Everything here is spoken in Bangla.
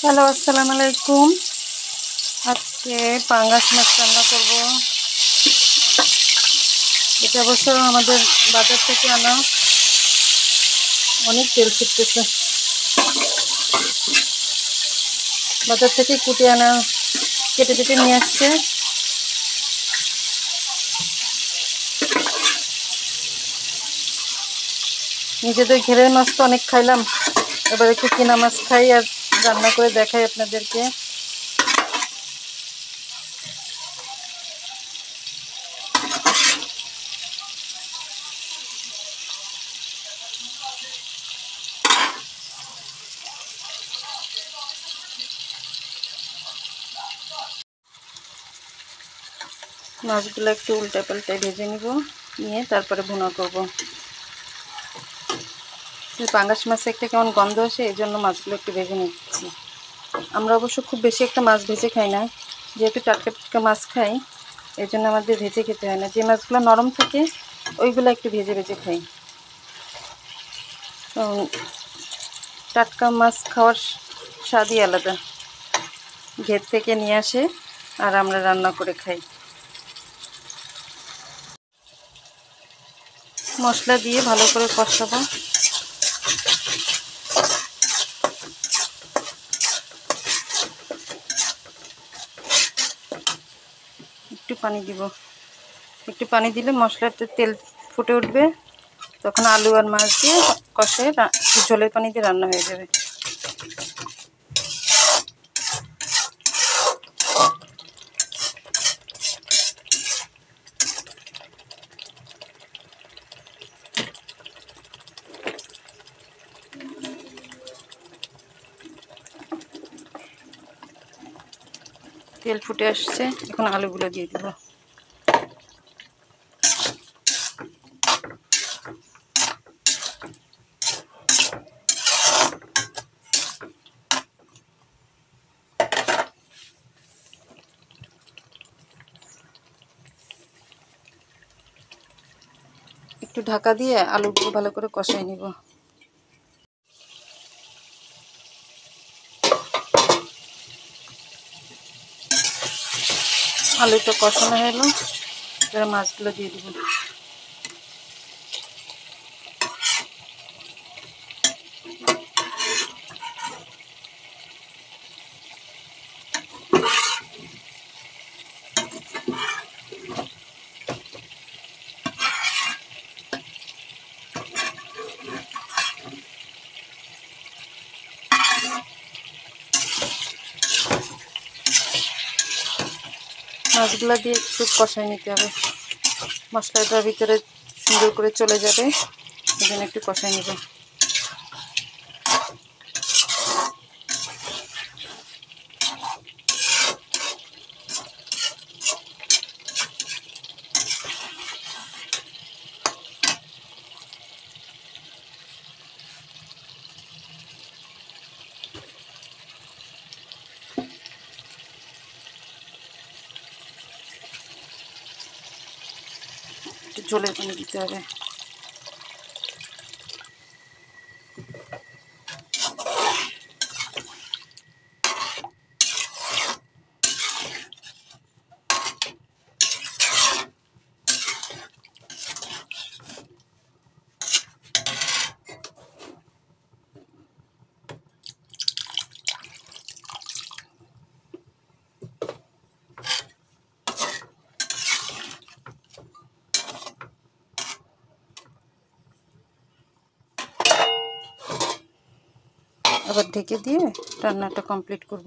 হ্যালো, আসসালামু আলাইকুম। আজকে পাঙ্গাস মাছ রান্না করব। এটা অবশ্য আমাদের বাজার থেকে আনা, অনেক তেল ছিটতেছে। বাজার থেকে কুটে আনা, কেটে কেটে নিয়ে আসছে। নিজেদের ঘেরের মাছ তো অনেক খাইলাম, এবার একটু কিনা মাছ খাই আর রান্না করে দেখাই আপনাদেরকে। মাছগুলো একটু উল্টে পাল্টে ভেজে নিব, নিয়ে তারপরে ভুনা করব। পাঙ্গাস মাছে একটা কেমন গন্ধ আসে, এই জন্য মাছগুলো একটু ভেজে নিচ্ছি। আমরা অবশ্য খুব বেশি একটা মাছ ভেজে খাই না, যেহেতু টাটকা টাটকা মাছ খাই, এই জন্য আমাদের ভেজে খেতে হয় না। যে মাছগুলো নরম থাকে ওইগুলো একটু ভেজে ভেজে খাই। টাটকা মাছ খাওয়ার স্বাদই আলাদা। ঘের থেকে নিয়ে আসে আর আমরা রান্না করে খাই। মশলা দিয়ে ভালো করে কষাবো। একটু পানি দিব, একটু পানি দিলে মশলাতে তেল ফুটে উঠবে, তখন আলু আর মাছ দিয়ে কষে ঝোলের পানি দিয়ে রান্না হয়ে যাবে। তেল ফুটে আসছে, এখন আলুগুলো দিয়ে দিব। একটু ঢাকা দিয়ে আলুগুলো ভালো করে কষাই নিব। আলুটা কষানো হয়ে এলো, এবার মাছগুলো দিয়ে দিব। মাছগুলো দিয়ে একটু কষাই নিতে হবে, মশলাটার ভিতরে সুন্দর করে চলে যাবে, এই জন্য একটু কষাই নিব। একটু ঝোলের পানি দিতে হবে। আবার ঢেকে দিয়ে রান্নাটা কমপ্লিট করব।